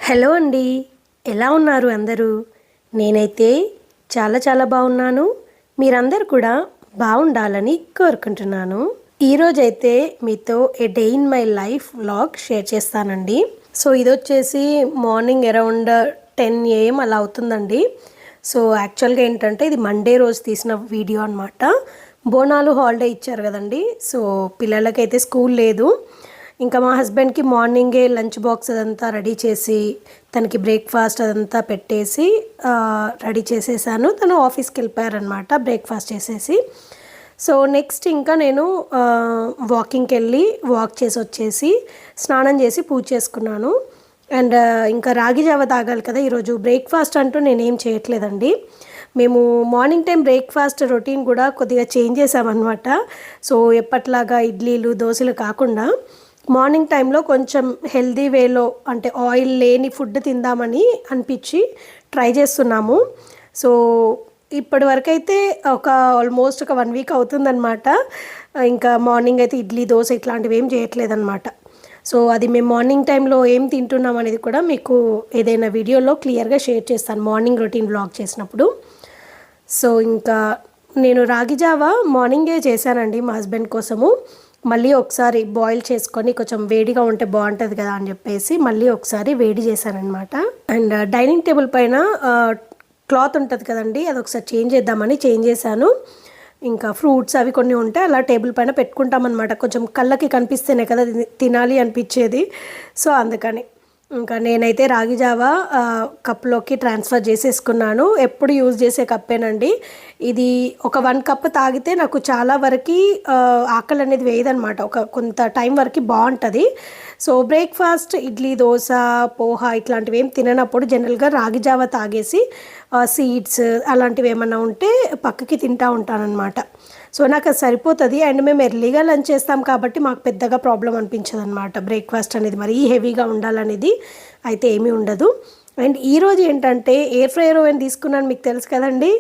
Hello అండి, ఎలా ఉన్నారు అందరూ? నేనైతే చాలా బాగున్నాను. మీరందరూ కూడా బాగుండాలని కోరుకుంటున్నాను. ఈరోజైతే మీతో a day in my life vlog share చేస్తానండి. సో ఇది వచ్చేసి మార్నింగ్ అరౌండ్ 10 AM అలా అవుతుందండి. సో యాక్చువల్గా ఏంటంటే ఇది మండే రోజు తీసిన వీడియో అనమాట. బోనాలు హాలిడే ఇచ్చారు కదండి. సో పిల్లలకైతే స్కూల్ లేదు. ఇంకా మా హస్బెండ్కి మార్నింగే లంచ్ బాక్స్ అదంతా రెడీ చేసి తనకి బ్రేక్ఫాస్ట్ అదంతా పెట్టేసి రెడీ చేసేసాను. తను ఆఫీస్కి వెళ్ళిపోయారనమాట బ్రేక్ఫాస్ట్ చేసేసి. సో నెక్స్ట్ ఇంకా నేను వాకింగ్కి వెళ్ళి వాక్ చేసి వచ్చేసి స్నానం చేసి పూజ చేసుకున్నాను. అండ్ ఇంకా రాగి జావ తాగాలి కదా ఈరోజు. బ్రేక్ఫాస్ట్ అంటూ నేనేం చేయట్లేదండి. మేము మార్నింగ్ టైం బ్రేక్ఫాస్ట్ రొటీన్ కూడా కొద్దిగా చేంజ్ చేసామన్నమాట. సో ఎప్పట్లాగా ఇడ్లీలు దోశలు కాకుండా మార్నింగ్ టైంలో కొంచెం హెల్దీ వేలో, అంటే ఆయిల్ లేని ఫుడ్ తిందామని అనిపించి ట్రై చేస్తున్నాము. సో ఇప్పటి వరకు అయితే ఆల్మోస్ట్ ఒక 1 వీక్ అవుతుందన్నమాట. ఇంకా మార్నింగ్ అయితే ఇడ్లీ దోశ ఇట్లాంటివి ఏం చేయట్లేదన్నమాట. సో అది మేము మార్నింగ్ టైంలో ఏం తింటున్నాం అనేది కూడా మీకు ఏదైనా వీడియోలో క్లియర్గా షేర్ చేస్తాను మార్నింగ్ రొటీన్ వ్లాగ్ చేసినప్పుడు. సో ఇంకా నేను రాగి జావా మార్నింగే చేశానండి మా హస్బెండ్ కోసము. మళ్ళీ ఒకసారి బాయిల్ చేసుకొని కొంచెం వేడిగా ఉంటే బాగుంటుంది కదా అని చెప్పేసి మళ్ళీ ఒకసారి వేడి చేశానమాట. అండ్ డైనింగ్ టేబుల్ పైన క్లాత్ ఉంటుంది కదండి, అది ఒకసారి చేంజ్ చేద్దామని చేంజ్ చేశాను. ఇంకా ఫ్రూట్స్ అవి కొన్ని ఉంటే అలా టేబుల్ పైన పెట్టుకుంటామన్నమాట. కొంచెం కళ్ళకి కనిపిస్తేనే కదా తినాలి అనిపించేది. సో అందుకని ఇంకా నేనైతే రాగి జావా కప్లోకి ట్రాన్స్ఫర్ చేసేసుకున్నాను. ఎప్పుడు యూజ్ చేసే కప్పేనండి ఇది. ఒక 1 కప్ తాగితే నాకు చాలా వరకు ఆకలి అనేది వేయదనమాట. కొంత టైం వరకు బాగుంటుంది. సో బ్రేక్ఫాస్ట్ ఇడ్లీ దోశ పోహా ఇట్లాంటివి ఏం తిననప్పుడు జనరల్గా రాగి జావా తాగేసి సీడ్స్ అలాంటివి ఏమన్నా ఉంటే పక్కకి తింటూ ఉంటానన్నమాట. సో నాకు అది సరిపోతుంది. అండ్ మేము ఎర్లీగా లంచ్ చేస్తాం కాబట్టి మాకు పెద్దగా ప్రాబ్లం అనిపించదు అనమాట. బ్రేక్ఫాస్ట్ అనేది మరీ హెవీగా ఉండాలనేది అయితే ఏమీ ఉండదు. అండ్ ఈరోజు ఏంటంటే ఎయిర్ ఫ్రైయర్ ఓవెన్ తీసుకున్నాను, మీకు తెలుసు కదండి.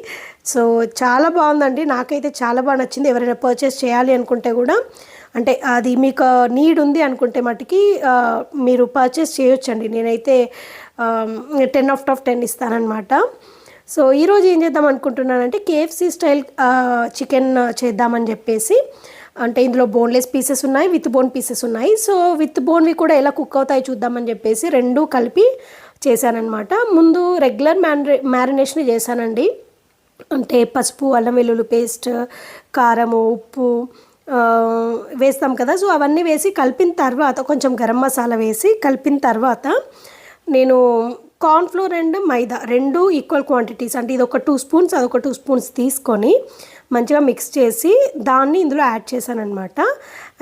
సో చాలా బాగుందండి, నాకైతే చాలా బాగా నచ్చింది. ఎవరైనా పర్చేస్ చేయాలి అనుకుంటే కూడా, అంటే అది మీకు నీడ్ ఉంది అనుకుంటే మటుకి మీరు పర్చేస్ చేయొచ్చండి. నేనైతే 10/10 ఇస్తానన్నమాట. సో ఈరోజు ఏం చేద్దాం అనుకుంటున్నానంటే KFC స్టైల్ చికెన్ చేద్దామని చెప్పేసి. అంటే ఇందులో బోన్లెస్ పీసెస్ ఉన్నాయి, విత్ బోన్ పీసెస్ ఉన్నాయి. సో విత్ బోన్వి కూడా ఎలా కుక్ అవుతాయి చూద్దామని చెప్పేసి 2 కలిపి చేశానన్నమాట. ముందు రెగ్యులర్ మ్యారినేషన్ చేశానండి. అంటే పసుపు, అల్లం వెల్లుల్లి పేస్ట్, కారము, ఉప్పు వేస్తాం కదా. సో అవన్నీ వేసి కలిపిన తర్వాత కొంచెం గరం మసాలా వేసి కలిపిన తర్వాత నేను cornflour and maida 2 equal quantities, అంటే ఇది ఒక 2 స్పూన్స్ అదొక 2 స్పూన్స్ తీసుకొని మంచిగా మిక్స్ చేసి దాన్ని ఇందులో యాడ్ చేశానమాట.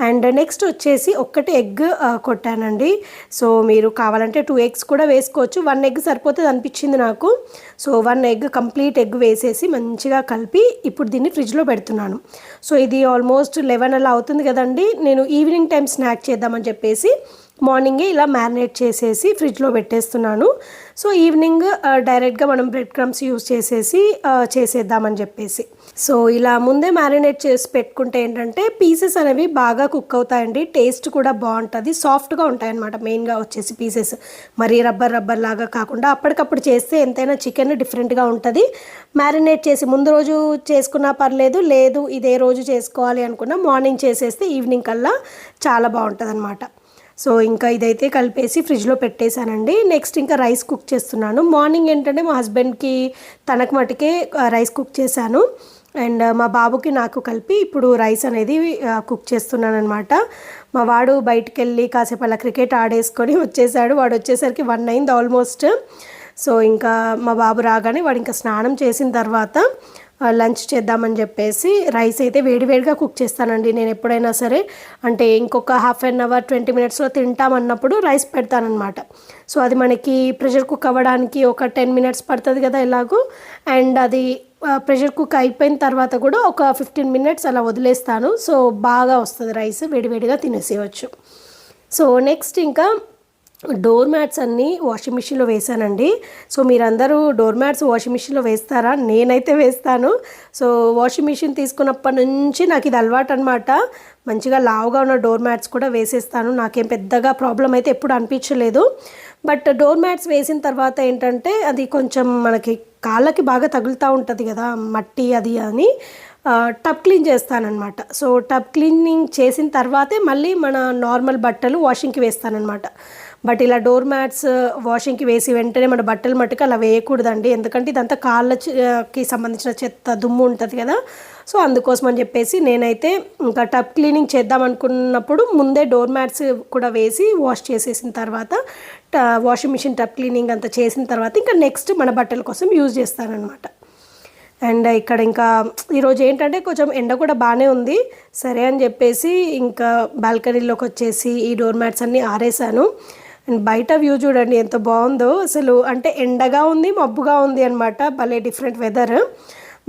అండ్ నెక్స్ట్ వచ్చేసి 1 ఎగ్ కొట్టానండి. సో మీరు కావాలంటే 2 ఎగ్స్ కూడా వేసుకోవచ్చు. 1 ఎగ్ సరిపోతుంది అనిపించింది నాకు. సో 1 ఎగ్ కంప్లీట్ ఎగ్ వేసేసి మంచిగా కలిపి ఇప్పుడు దీన్ని ఫ్రిడ్జ్లో పెడుతున్నాను. సో ఇది ఆల్మోస్ట్ 11 అలా అవుతుంది కదండి. నేను ఈవినింగ్ టైం స్నాక్ చేద్దామని చెప్పేసి మార్నింగే ఇలా మ్యారినేట్ చేసేసి ఫ్రిడ్జ్లో పెట్టేస్తున్నాను. సో ఈవినింగ్ డైరెక్ట్గా మనం బ్రెడ్ క్రమ్స్ యూస్ చేసేసి చేసేద్దామని చెప్పేసి. సో ఇలా ముందే మ్యారినేట్ చేసి పెట్టుకుంటే ఏంటంటే పీసెస్ అనేవి బాగా కుక్ అవుతాయండి. టేస్ట్ కూడా బాగుంటుంది, సాఫ్ట్గా ఉంటాయన్నమాట. మెయిన్గా వచ్చేసి పీసెస్ మరీ రబ్బర్ లాగా కాకుండా అప్పటికప్పుడు చేస్తే ఎంతైనా చికెన్ డిఫరెంట్గా ఉంటుంది. మ్యారినేట్ చేసి ముందు రోజు చేసుకున్నా పర్లేదు, లేదు ఇదే రోజు చేసుకోవాలి అనుకున్నా మార్నింగ్ చేసేస్తే ఈవినింగ్ కల్లా చాలా బాగుంటుంది అనమాట. సో ఇంకా ఇదైతే కలిపేసి ఫ్రిడ్జ్లో పెట్టేశానండి. నెక్స్ట్ ఇంకా రైస్ కుక్ చేస్తున్నాను. మార్నింగ్ ఏంటంటే మా హస్బెండ్కి తనకు మటుకే రైస్ కుక్ చేశాను. అండ్ మా బాబుకి నాకు కలిపి ఇప్పుడు రైస్ అనేది కుక్ చేస్తున్నాను అనమాట. మా వాడు బయటికి వెళ్ళి కాసేపు అలా క్రికెట్ ఆడేసుకొని వచ్చేసాడు. వాడు వచ్చేసరికి 1 అయింది ఆల్మోస్ట్. సో ఇంకా మా బాబు రాగానే వాడు ఇంకా స్నానం చేసిన తర్వాత లంచ్ చేద్దామని చెప్పేసి రైస్ అయితే వేడివేడిగా కుక్ చేస్తానండి నేను ఎప్పుడైనా సరే. అంటే ఇంకొక హాఫ్ అన్ అవర్ 20 మినిట్స్లో తింటామన్నప్పుడు రైస్ పెడతానమాట. సో అది మనకి ప్రెషర్ కుక్ అవ్వడానికి ఒక 10 మినిట్స్ పడుతుంది కదా ఎలాగో. అండ్ అది ప్రెషర్ కుక్ అయిపోయిన తర్వాత కూడా ఒక 15 మినిట్స్ అలా వదిలేస్తాను. సో బాగా వస్తుంది రైస్, వేడివేడిగా తినేసేయచ్చు. సో నెక్స్ట్ ఇంకా డోర్ మ్యాట్స్ అన్నీ వాషింగ్ మిషన్లో వేసానండి. సో మీరందరూ డోర్ మ్యాట్స్ వాషింగ్ మిషన్లో వేస్తారా? నేనైతే వేస్తాను. సో వాషింగ్ మిషన్ తీసుకున్నప్పటి నుంచి నాకు ఇది అలవాటు అనమాట. మంచిగా లావుగా ఉన్న డోర్ మ్యాట్స్ కూడా వేసేస్తాను. నాకేం పెద్దగా ప్రాబ్లం అయితే ఎప్పుడు అనిపించలేదు. బట్ డోర్ మ్యాట్స్ వేసిన తర్వాత ఏంటంటే అది కొంచెం మనకి కాళ్ళకి బాగా తగులుతూ ఉంటుంది కదా మట్టి అది అని టబ్ క్లీన్ చేస్తానన్నమాట. సో టబ్ క్లీనింగ్ చేసిన తర్వాతే మళ్ళీ మన నార్మల్ బట్టలు వాషింగ్కి వేస్తానన్నమాట. బట్ ఇలా డోర్ మ్యాట్స్ వాషింగ్కి వేసి వెంటనే మన బట్టలు మట్టుకు అలా వేయకూడదండి. ఎందుకంటే ఇదంతా కాళ్ళకి సంబంధించిన చెత్త దుమ్ము ఉంటుంది కదా. సో అందుకోసం అని చెప్పేసి నేనైతే ఇంకా టబ్ క్లీనింగ్ చేద్దాం అనుకున్నప్పుడు ముందే డోర్ మ్యాట్స్ కూడా వేసి వాష్ చేసేసిన తర్వాత వాషింగ్ మిషన్ టబ్ క్లీనింగ్ అంతా చేసిన తర్వాత ఇంకా నెక్స్ట్ మన బట్టల కోసం యూజ్ చేస్తానన్నమాట. అండ్ ఇక్కడ ఇంకా ఈరోజు ఏంటంటే కొంచెం ఎండ కూడా బాగానే ఉంది. సరే అని చెప్పేసి ఇంకా బాల్కనీలోకి వచ్చేసి ఈ డోర్ మ్యాట్స్ అన్నీ ఆరేసాను. అండ్ బయట వ్యూ చూడండి ఎంత బాగుందో అసలు. అంటే ఎండగా ఉంది, మబ్బుగా ఉంది అనమాట. భలే డిఫరెంట్ వెదర్.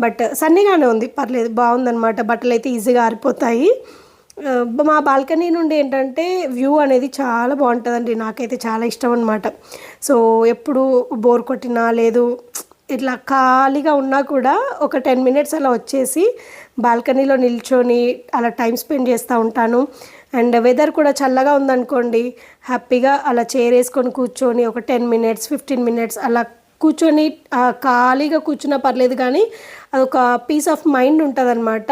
బట్ సన్నీగానే ఉంది, పర్లేదు, బాగుందనమాట. బట్టలు అయితే ఈజీగా ఆరిపోతాయి. మా బాల్కనీ నుండి ఏంటంటే వ్యూ అనేది చాలా బాగుంటుందండి. నాకైతే చాలా ఇష్టం అనమాట. సో ఎప్పుడు బోర్ కొట్టినా లేదు ఇట్లా ఖాళీగా ఉన్నా కూడా ఒక 10 మినిట్స్ అలా వచ్చేసి బాల్కనీలో నిల్చొని అలా టైం స్పెండ్ చేస్తూ ఉంటాను. అండ్ వెదర్ కూడా చల్లగా ఉందనుకోండి, హ్యాపీగా అలా చైర్ వేసుకొని కూర్చొని ఒక 10 మినిట్స్ 15 మినిట్స్ అలా కూర్చొని ఖాళీగా కూర్చున్నా పర్లేదు, కానీ అదొక పీస్ ఆఫ్ మైండ్ ఉంటుందన్నమాట.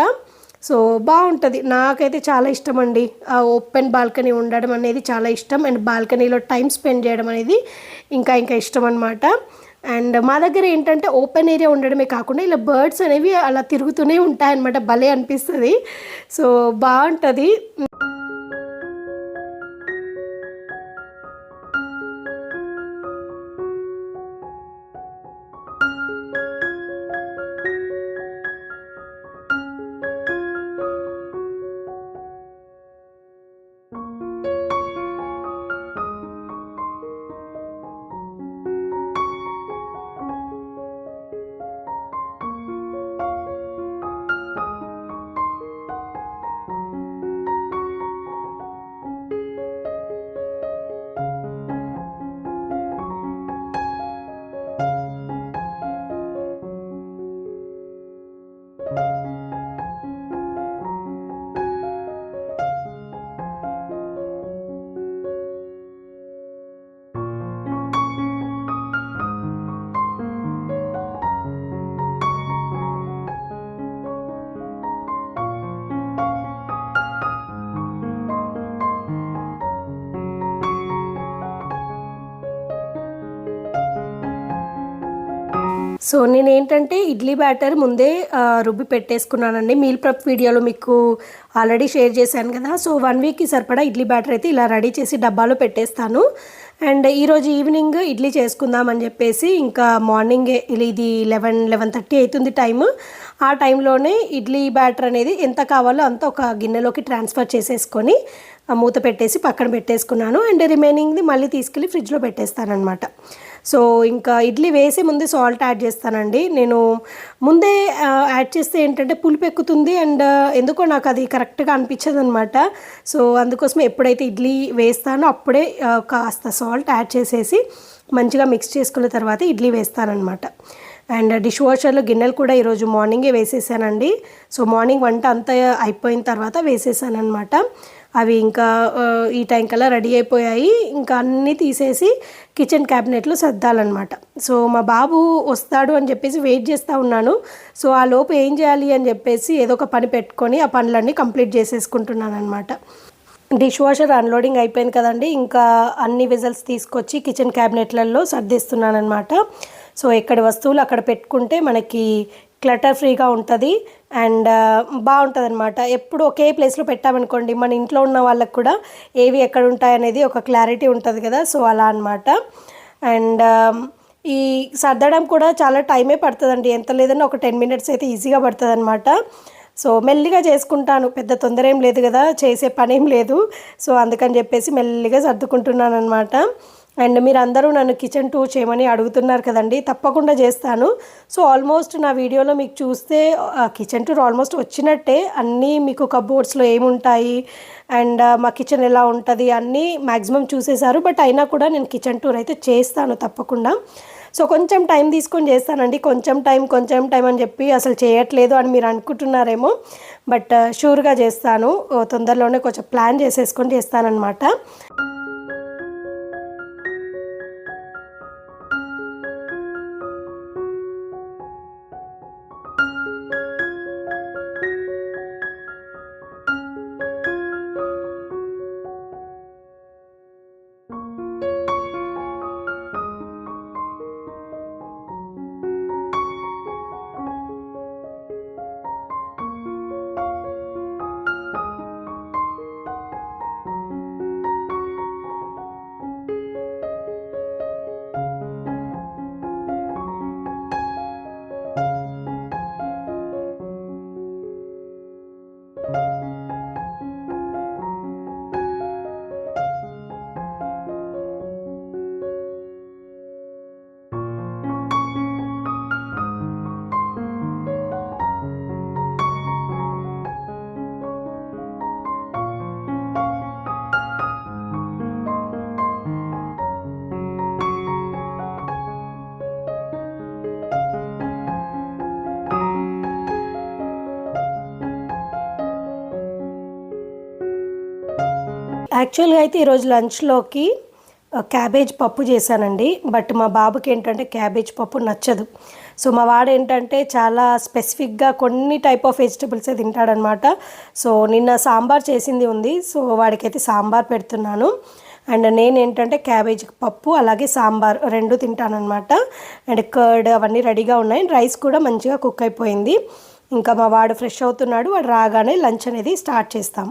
సో బాగుంటుంది. నాకైతే చాలా ఇష్టం అండి ఆ ఓపెన్ బాల్కనీ ఉండడం అనేది చాలా ఇష్టం. అండ్ బాల్కనీలో టైం స్పెండ్ చేయడం అనేది ఇంకా ఇష్టం అనమాట. అండ్ మా దగ్గర ఏంటంటే ఓపెన్ ఏరియా ఉండడమే కాకుండా ఇలా బర్డ్స్ అనేవి అలా తిరుగుతూనే ఉంటాయన్నమాట. భలే అనిపిస్తుంది. సో బాగుంటుంది. సో నేనేంటంటే ఇడ్లీ బ్యాటర్ ముందే రుబ్బి పెట్టేసుకున్నానండి. మీల్ ప్రెప్ వీడియోలో మీకు ఆల్రెడీ షేర్ చేశాను కదా. సో 1 వీక్కి సరిపడా ఇడ్లీ బ్యాటర్ అయితే ఇలా రెడీ చేసి డబ్బాలో పెట్టేస్తాను. అండ్ ఈరోజు ఈవినింగ్ ఇడ్లీ చేసుకుందామని చెప్పేసి ఇంకా మార్నింగే ఇది 11:30 అవుతుంది టైము. ఆ టైంలోనే ఇడ్లీ బ్యాటర్ అనేది ఎంత కావాలో అంత ఒక గిన్నెలోకి ట్రాన్స్ఫర్ చేసేసుకొని మూత పెట్టేసి పక్కన పెట్టేసుకున్నాను. అండ్ రిమైనింగ్ది మళ్ళీ తీసుకెళ్ళి ఫ్రిడ్జ్లో పెట్టేస్తానమాట. సో ఇంకా ఇడ్లీ వేసి ముందే సాల్ట్ యాడ్ చేస్తానండి. నేను ముందే యాడ్ చేస్తే ఏంటంటే పులుపు ఎక్కుతుంది అండ్ ఎందుకో నాకు అది కరెక్ట్గా అనిపించదు అనమాట. సో అందుకోసం ఎప్పుడైతే ఇడ్లీ వేస్తానో అప్పుడే కాస్త సాల్ట్ యాడ్ చేసేసి మంచిగా మిక్స్ చేసుకున్న తర్వాత ఇడ్లీ వేస్తానన్నమాట. అండ్ డిష్ వాషర్లో గిన్నెలు కూడా ఈరోజు మార్నింగే వేసేసానండి. సో మార్నింగ్ వంట అంతా అయిపోయిన తర్వాత వేసేసానమాట. అవి ఇంకా ఈ టైం కల్లా రెడీ అయిపోయాయి. ఇంకా అన్నీ తీసేసి కిచెన్ క్యాబినెట్లో సర్దాలన్నమాట. సో మా బాబు వస్తాడు అని చెప్పేసి వెయిట్ చేస్తూ ఉన్నాను. సో ఆ లోపు ఏం చేయాలి అని చెప్పేసి ఏదో ఒక పని పెట్టుకొని ఆ పనులన్నీ కంప్లీట్ చేసేసుకుంటున్నాను అనమాట. డిష్ వాషర్ అన్లోడింగ్ అయిపోయింది కదండి. ఇంకా అన్ని విజల్స్ తీసుకొచ్చి కిచెన్ క్యాబినెట్లలో సర్దిస్తున్నాను అనమాట. సో ఎక్కడి వస్తువులు అక్కడ పెట్టుకుంటే మనకి క్లటర్ ఫ్రీగా ఉంటుంది అండ్ బాగుంటుంది అనమాట. ఎప్పుడు ఒకే ప్లేస్లో పెట్టామనుకోండి మన ఇంట్లో ఉన్న వాళ్ళకు కూడా ఏవి ఎక్కడ ఉంటాయనేది ఒక క్లారిటీ ఉంటుంది కదా. సో అలా అనమాట. అండ్ ఈ సర్దడం కూడా చాలా టైమే పడుతుందండి. ఎంత లేదన్నా ఒక 10 మినిట్స్ అయితే ఈజీగా పడుతుంది అనమాట. సో మెల్లిగా చేసుకుంటాను, పెద్ద తొందర ఏం లేదు కదా, చేసే పని ఏం లేదు. సో అందుకని చెప్పేసి మెల్లిగా సర్దుకుంటున్నాను అనమాట. అండ్ మీరందరూ నన్ను కిచెన్ టూర్ చేయమని అడుగుతున్నారు కదండి, తప్పకుండా చేస్తాను. సో ఆల్మోస్ట్ నా వీడియోలో మీకు చూస్తే కిచెన్ టూర్ ఆల్మోస్ట్ వచ్చినట్టే. అన్నీ మీకు కబోర్డ్స్లో ఏముంటాయి అండ్ మా కిచెన్ ఎలా ఉంటుంది అన్నీ మ్యాక్సిమం చూసేశారు. బట్ అయినా కూడా నేను కిచెన్ టూర్ అయితే చేస్తాను తప్పకుండా. సో కొంచెం టైం తీసుకొని చేస్తానండి. కొంచెం టైం అని చెప్పి అసలు చేయట్లేదు అని మీరు అనుకుంటున్నారేమో, బట్ షూర్గా చేస్తాను. తొందరలోనే కొంచెం ప్లాన్ చేసేసుకొని చేస్తానన్నమాట. యాక్చువల్గా అయితే ఈరోజు లంచ్లోకి క్యాబేజ్ పప్పు చేశానండి. బట్ మా బాబుకి ఏంటంటే క్యాబేజ్ పప్పు నచ్చదు. సో మా వాడు ఏంటంటే చాలా స్పెసిఫిక్గా కొన్ని టైప్ ఆఫ్ వెజిటబుల్సే తింటాడనమాట. సో నిన్న సాంబార్ చేసింది ఉంది, సో వాడికైతే సాంబార్ పెడుతున్నాను. అండ్ నేను ఏంటంటే క్యాబేజ్ పప్పు అలాగే సాంబార్ రెండు తింటానమాట. అండ్ కర్డ్ అవన్నీ రెడీగా ఉన్నాయి. రైస్ కూడా మంచిగా కుక్ అయిపోయింది. ఇంకా మా వాడు ఫ్రెష్ అవుతున్నాడు, వాడు రాగానే లంచ్ అనేది స్టార్ట్ చేస్తాం.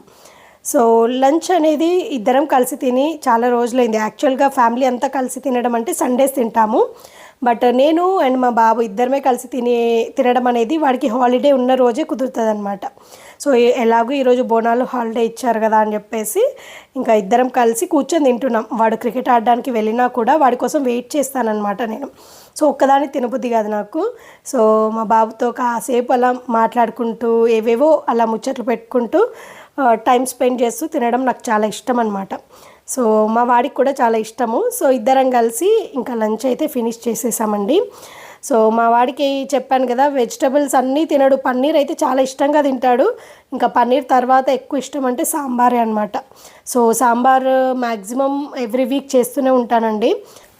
సో లంచ్ అనేది ఇద్దరం కలిసి తిని చాలా రోజులైంది. యాక్చువల్గా ఫ్యామిలీ అంతా కలిసి తినడం అంటే సండేస్ తింటాము. బట్ నేను అండ్ మా బాబు ఇద్దరమే కలిసి తినడం అనేది వాడికి హాలిడే ఉన్న రోజే కుదురుతుంది అనమాట. సో ఎలాగో ఈరోజు బోనాలు హాలిడే ఇచ్చారు కదా అని చెప్పేసి ఇంకా ఇద్దరం కలిసి కూర్చొని తింటున్నాం. వాడు క్రికెట్ ఆడడానికి వెళ్ళినా కూడా వాడి కోసం వెయిట్ చేస్తానన్నమాట నేను. సో ఒక్కదాన్ని తినబుద్ధి కాదు నాకు. సో మా బాబుతో కాసేపు అలా మాట్లాడుకుంటూ ఏవేవో అలా ముచ్చట్లు పెట్టుకుంటూ టైం స్పెండ్ చేస్తూ తినడం నాకు చాలా ఇష్టం అనమాట. సో మా వాడికి కూడా చాలా ఇష్టము. సో ఇద్దరం కలిసి ఇంకా లంచ్ అయితే ఫినిష్ చేసేసామండి. సో మా వాడికి చెప్పాను కదా, వెజిటబుల్స్ అన్నీ తినడు. పన్నీర్ అయితే చాలా ఇష్టంగా తింటాడు. ఇంకా పన్నీర్ తర్వాత ఎక్కువ ఇష్టం అంటే సాంబారే అనమాట. So sambar maximum every week చేస్తూనే ఉంటానండి.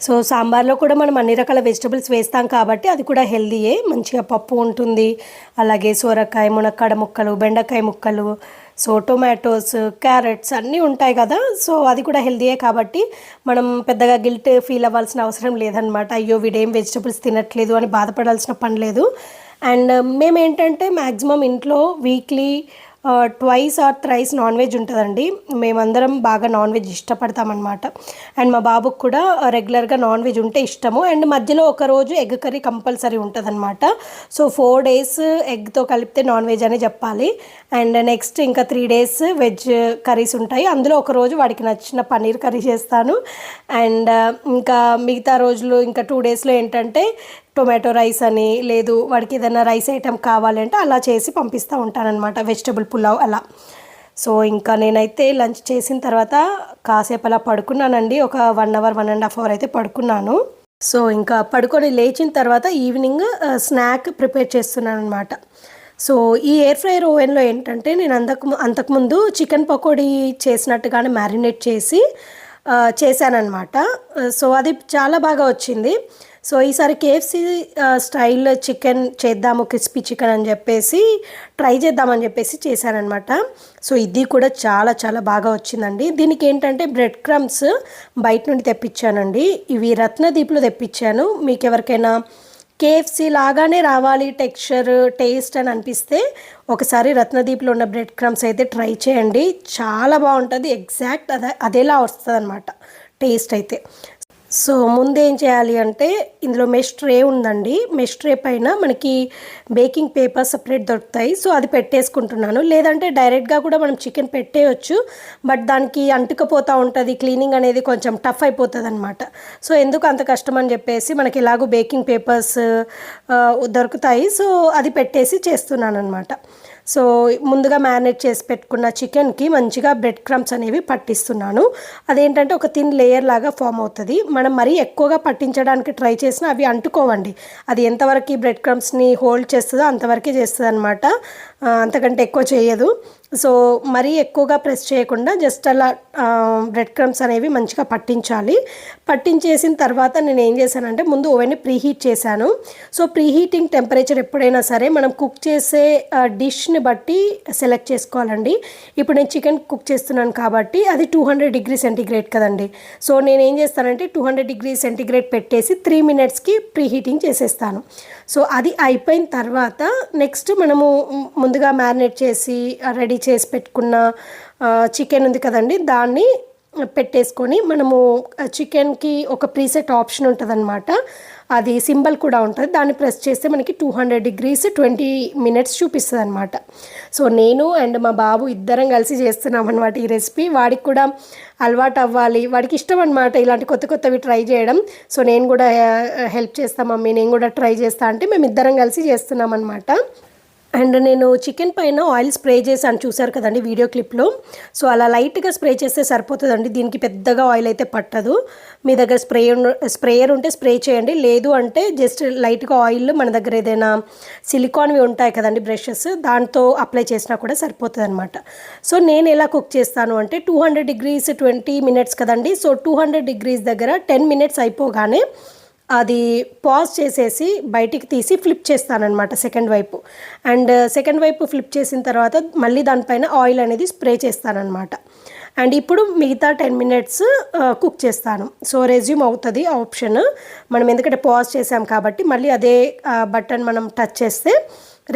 సో సాంబార్లో కూడా మనం అన్ని రకాల వెజిటబుల్స్ వేస్తాం కాబట్టి అది కూడా హెల్దీయే. మంచిగా పప్పు ఉంటుంది, అలాగే సొరకాయ, మునక్కాడ ముక్కలు, బెండకాయ ముక్కలు, సో టొమాటోస్, క్యారెట్స్ అన్నీ ఉంటాయి కదా. సో అది కూడా హెల్దీయే కాబట్టి మనం పెద్దగా గిల్ట్ ఫీల్ అవ్వాల్సిన అవసరం లేదనమాట. అయ్యో వీడేం వెజిటబుల్స్ తినట్లేదు అని బాధపడాల్సిన పని లేదు. అండ్ మేమేంటంటే మ్యాక్సిమం ఇంట్లో weekly twice or thrice non veg ఉంటుందండి. మేమందరం బాగా నాన్ వెజ్ ఇష్టపడతామన్నమాట. అండ్ మా బాబుకు కూడా రెగ్యులర్గా నాన్ వెజ్ ఉంటే ఇష్టము. అండ్ మధ్యలో ఒకరోజు ఎగ్ కర్రీ కంపల్సరీ ఉంటుందన్నమాట. సో 4 days ఎగ్తో కలిపితే నాన్ వెజ్ అనే చెప్పాలి. అండ్ నెక్స్ట్ ఇంకా 3 days వెజ్ కర్రీస్ ఉంటాయి. అందులో ఒకరోజు వాడికి నచ్చిన పన్నీర్ కర్రీ చేస్తాను. అండ్ ఇంకా మిగతా రోజులు ఇంకా 2 daysలో ఏంటంటే టొమాటో రైస్ అని, లేదు వాడికి ఏదైనా రైస్ ఐటెం కావాలంటే అలా చేసి పంపిస్తూ ఉంటానన్నమాట. వెజిటబుల్ పులావ్ అలా. సో ఇంకా నేనైతే లంచ్ చేసిన తర్వాత కాసేపు అలా పడుకున్నానండి. ఒక 1 hour 1.5 hour అయితే పడుకున్నాను. సో ఇంకా పడుకొని లేచిన తర్వాత ఈవినింగ్ స్నాక్ ప్రిపేర్ చేస్తున్నాను అనమాట. సో ఈ ఎయిర్ ఫ్రైయర్ ఓవెన్లో ఏంటంటే నేను అంతకుముందు చికెన్ పకోడీ చేసినట్టుగానే మ్యారినేట్ చేసి చేశానన్నమాట. సో అది చాలా బాగా వచ్చింది. సో ఈసారి కేఎఫ్సి స్టైల్ చికెన్ చేద్దాము, క్రిస్పీ చికెన్ అని చెప్పేసి ట్రై చేద్దామని చెప్పేసి చేశానమాట. సో ఇది కూడా చాలా చాలా బాగా వచ్చిందండి. దీనికి ఏంటంటే బ్రెడ్ క్రమ్స్ బయట నుండి తెప్పించానండి. ఇవి రత్నదీప్లో తెప్పించాను. మీకు ఎవరికైనా కేఎఫ్సి లాగానే రావాలి టెక్స్చర్, టేస్ట్ అని అనిపిస్తే ఒకసారి రత్నదీప్లో ఉన్న బ్రెడ్ క్రమ్స్ అయితే ట్రై చేయండి. చాలా బాగుంటుంది. ఎగ్జాక్ట్ అదేలా వస్తుంది అనమాట టేస్ట్ అయితే. సో ముందేం చేయాలి అంటే ఇందులో మెష్ ట్రే ఉందండి. మెష్ ట్రే పైన మనకి బేకింగ్ పేపర్ సపరేట్ దొరుకుతాయి. సో అది పెట్టేసుకుంటున్నాను. లేదంటే డైరెక్ట్గా కూడా మనం చికెన్ పెట్టేయచ్చు. బట్ దానికి అంటుకపోతూ ఉంటుంది. క్లీనింగ్ అనేది కొంచెం టఫ్ అయిపోతుంది అనమాట. సో ఎందుకు అంత కష్టం అని చెప్పేసి మనకి ఎలాగో బేకింగ్ పేపర్స్ దొరుకుతాయి. సో అది పెట్టేసి చేస్తున్నాను అనమాట. సో ముందుగా మ్యారినేట్ చేసి పెట్టుకున్న చికెన్కి మంచిగా బ్రెడ్ క్రమ్స్ అనేవి పట్టిస్తున్నాను. అదేంటంటే ఒక థిన్ లేయర్ లాగా ఫామ్ అవుతుంది. మనం మరీ ఎక్కువగా పట్టించడానికి ట్రై చేసినా అవి అంటుకోవండి. అది ఎంతవరకు బ్రెడ్ క్రమ్స్ని హోల్డ్ చేస్తుందో అంతవరకే చేస్తుంది అనమాట. అంతకంటే ఎక్కువ చేయదు. సో మరీ ఎక్కువగా ప్రెస్ చేయకుండా జస్ట్ అలా బ్రెడ్ క్రమ్స్ అనేవి మంచిగా పట్టించాలి. పట్టించేసిన తర్వాత నేను ఏం చేశానంటే ముందు ఓవెన్ని ప్రీహీట్ చేశాను. సో ప్రీహీటింగ్ టెంపరేచర్ ఎప్పుడైనా సరే మనం కుక్ చేసే డిష్ని బట్టి సెలెక్ట్ చేసుకోవాలండి. ఇప్పుడు నేను చికెన్ కుక్ చేస్తున్నాను కాబట్టి అది 200 డిగ్రీ సెంటీగ్రేడ్ కదండి. సో నేను ఏం చేస్తానంటే 200 డిగ్రీ సెంటీగ్రేడ్ పెట్టేసి 3 మినిట్స్కి ప్రీహీటింగ్ చేసేస్తాను. సో అది అయిపోయిన తర్వాత నెక్స్ట్ మనము ముందుగా మ్యారినేట్ చేసి రెడీ చేసి పెట్టుకున్న చికెన్ ఉంది కదండి, దాన్ని పెట్టేసుకొని మనము చికెన్కి ఒక ప్రీసెట్ ఆప్షన్ ఉంటుంది అనమాట. అది సింబల్ కూడా ఉంటుంది. దాన్ని ప్రెస్ చేస్తే మనకి 200 డిగ్రీస్ 20 మినిట్స్ చూపిస్తుంది అనమాట. సో నేను అండ్ మా బాబు ఇద్దరం కలిసి చేస్తున్నాం అనమాట ఈ రెసిపీ. వాడికి కూడా అలవాటు అవ్వాలి, వాడికి ఇష్టం అనమాట ఇలాంటి కొత్త కొత్తవి ట్రై చేయడం. సో నేను కూడా హెల్ప్ చేస్తాం మమ్మీ, నేను కూడా ట్రై చేస్తా అంటే మేము ఇద్దరం కలిసి చేస్తున్నాం అనమాట. అండ్ నేను చికెన్ పైన ఆయిల్ స్ప్రే చేశాను, చూసారు కదండి వీడియో క్లిప్లో. సో అలా లైట్గా స్ప్రే చేస్తే సరిపోతుందండి. దీనికి పెద్దగా ఆయిల్ అయితే పట్టదు. మీ దగ్గర స్ప్రేయర్ ఉంటే స్ప్రే చేయండి. లేదు అంటే జస్ట్ లైట్గా ఆయిల్ మన దగ్గర ఏదైనా సిలికాన్వి ఉంటాయి కదండి బ్రషెస్, దాంతో అప్లై చేసినా కూడా సరిపోతుంది అనమాట. సో నేను ఎలా కుక్ చేస్తాను అంటే 200 డిగ్రీస్ 20 మినిట్స్ కదండి. సో 200 డిగ్రీస్ దగ్గర 10 మినిట్స్ అయిపోగానే అది పాజ్ చేసేసి బయటికి తీసి ఫ్లిప్ చేస్తానన్నమాట సెకండ్ వైపు. అండ్ సెకండ్ వైపు ఫ్లిప్ చేసిన తర్వాత మళ్ళీ దానిపైన ఆయిల్ అనేది స్ప్రే చేస్తానన్నమాట. అండ్ ఇప్పుడు మిగతా 10 మినిట్స్ కుక్ చేస్తాను. సో రెజ్యూమ్ అవుతుంది ఆప్షన్. మనం ఎందుకంటే పాజ్ చేసాం కాబట్టి మళ్ళీ అదే బటన్ మనం టచ్ చేస్తే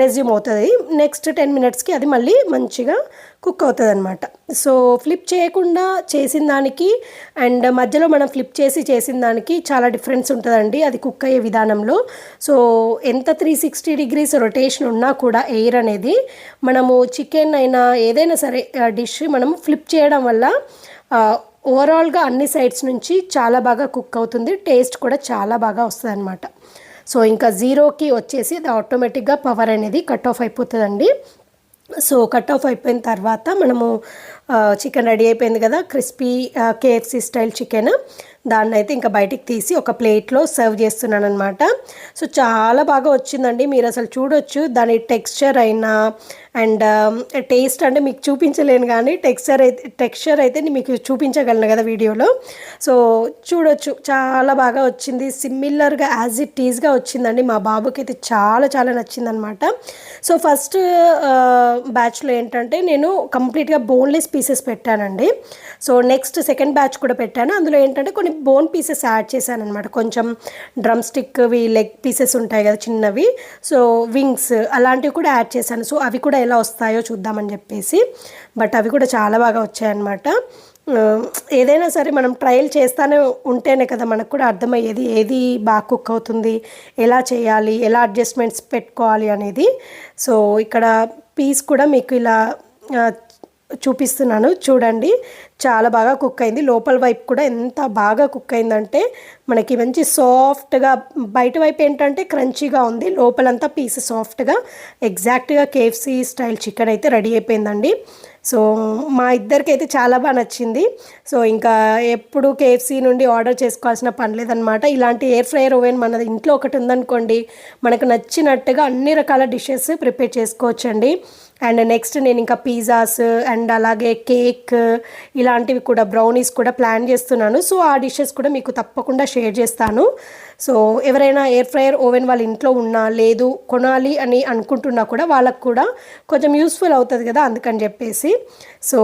రెజ్యూమ్ అవుతుంది. నెక్స్ట్ 10 మినిట్స్కి అది మళ్ళీ మంచిగా కుక్ అవుతుంది అనమాట. సో ఫ్లిప్ చేయకుండా చేసిన దానికి అండ్ మధ్యలో మనం ఫ్లిప్ చేసి చేసిన దానికి చాలా డిఫరెన్స్ ఉంటుందండి అది కుక్ అయ్యే విధానంలో. సో ఎంత 360 డిగ్రీస్ రొటేషన్ ఉన్నా కూడా ఎయిర్ అనేది మనము చికెన్ అయినా ఏదైనా సరే డిష్ మనం ఫ్లిప్ చేయడం వల్ల ఓవరాల్గా అన్ని సైడ్స్ నుంచి చాలా బాగా కుక్ అవుతుంది. టేస్ట్ కూడా చాలా బాగా వస్తుంది అనమాట. సో ఇంకా జీరోకి వచ్చేసి అది ఆటోమేటిక్గా పవర్ అనేది కట్ ఆఫ్ అయిపోతుందండి. సో కట్ ఆఫ్ అయిపోయిన తర్వాత మనము చికెన్ రెడీ అయిపోయింది కదా, క్రిస్పీ KFC స్టైల్ చికెన్. దాన్ని అయితే ఇంకా బయటికి తీసి ఒక ప్లేట్లో సర్వ్ చేస్తున్నాను అనమాట. సో చాలా బాగా వచ్చిందండి. మీరు అసలు చూడొచ్చు దాని టెక్స్చర్ అయినా అండ్ టేస్ట్ అంటే మీకు చూపించలేను కానీ టెక్స్చర్ అయితే మీకు చూపించగలను కదా వీడియోలో. సో చూడొచ్చు చాలా బాగా వచ్చింది. సిమిలర్గా యాజ్ ఇట్ ఈజ్గా వచ్చిందండి. మా బాబుకి అయితే చాలా చాలా నచ్చిందనమాట. సో ఫస్ట్ బ్యాచ్లో ఏంటంటే నేను కంప్లీట్గా బోన్లెస్ పీసెస్ పెట్టానండి. సో నెక్స్ట్ సెకండ్ బ్యాచ్ కూడా పెట్టాను. అందులో ఏంటంటే కొన్ని బోన్ పీసెస్ యాడ్ చేశాను అనమాట. కొంచెం డ్రమ్ స్టిక్వి లెగ్ పీసెస్ ఉంటాయి కదా చిన్నవి, సో వింగ్స్ అలాంటివి కూడా యాడ్ చేశాను. సో అవి కూడా ఎలా వస్తాయో చూద్దామని చెప్పేసి. బట్ అవి కూడా చాలా బాగా వచ్చాయన్నమాట. ఏదైనా సరే మనం ట్రయల్ చేస్తూనే ఉంటేనే కదా మనకు కూడా అర్థమయ్యేది ఏది బాగా కుక్ అవుతుంది, ఎలా చేయాలి, ఎలా అడ్జస్ట్మెంట్స్ పెట్టుకోవాలి అనేది. సో ఇక్కడ పీస్ కూడా మీకు ఇలా చూపిస్తున్నాను చూడండి. చాలా బాగా కుక్ అయింది. లోపల వైపు కూడా ఎంత బాగా కుక్ అయిందంటే మనకి మంచి సాఫ్ట్గా, బయట వైపు ఏంటంటే క్రంచీగా ఉంది, లోపలంతా పీస్ సాఫ్ట్గా ఎగ్జాక్ట్గా KFC స్టైల్ చికెన్ అయితే రెడీ అయిపోయిందండి. సో మా ఇద్దరికి అయితే చాలా బాగా నచ్చింది. సో ఇంకా ఎప్పుడు KFC నుండి ఆర్డర్ చేసుకోవాల్సిన పని లేదనమాట. ఇలాంటి ఎయిర్ ఫ్రైయర్ ఓవెన్ మన ఇంట్లో ఒకటి ఉందనుకోండి, మనకు నచ్చినట్టుగా అన్ని రకాల డిషెస్ ప్రిపేర్ చేసుకోవచ్చండి. అండ్ నెక్స్ట్ నేను ఇంకా పిజ్జాస్ అండ్ అలాగే కేక్ ఇలాంటివి కూడా, బ్రౌనీస్ కూడా ప్లాన్ చేస్తున్నాను. సో ఆ డిషెస్ కూడా మీకు తప్పకుండా షేర్ చేస్తాను. సో ఎవరైనా ఎయిర్ ఫ్రైయర్ ఓవెన్ వాళ్ళ ఇంట్లో ఉన్నా, లేదు కొనాలి అని అనుకుంటున్నా కూడా వాళ్ళకు కూడా కొంచెం యూస్ఫుల్ అవుతుంది కదా, అందుకని చెప్పేసి. సో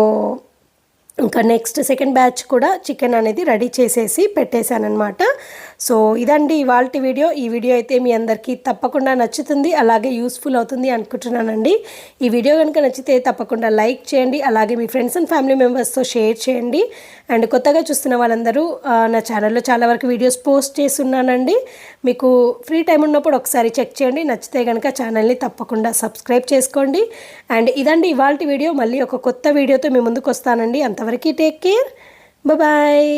ఇంకా నెక్స్ట్ సెకండ్ బ్యాచ్ కూడా చికెన్ అనేది రెడీ చేసేసి పెట్టేశాను అనమాట. సో ఇదండి ఇవాళ వీడియో. ఈ వీడియో అయితే మీ అందరికీ తప్పకుండా నచ్చుతుంది, అలాగే యూస్ఫుల్ అవుతుంది అనుకుంటున్నానండి. ఈ వీడియో కనుక నచ్చితే తప్పకుండా లైక్ చేయండి, అలాగే మీ ఫ్రెండ్స్ అండ్ ఫ్యామిలీ మెంబర్స్తో షేర్ చేయండి. అండ్ కొత్తగా చూస్తున్న వాళ్ళందరూ నా ఛానల్లో చాలా వరకు వీడియోస్ పోస్ట్ చేస్తున్నానండి. మీకు ఫ్రీ టైం ఉన్నప్పుడు ఒకసారి చెక్ చేయండి. నచ్చితే కనుక ఛానల్ని తప్పకుండా సబ్స్క్రైబ్ చేసుకోండి. అండ్ ఇదండి ఇవాళ వీడియో. మళ్ళీ ఒక కొత్త వీడియోతో మీ ముందుకు వస్తానండి. అంతవరకు టేక్ కేర్, బాయ్.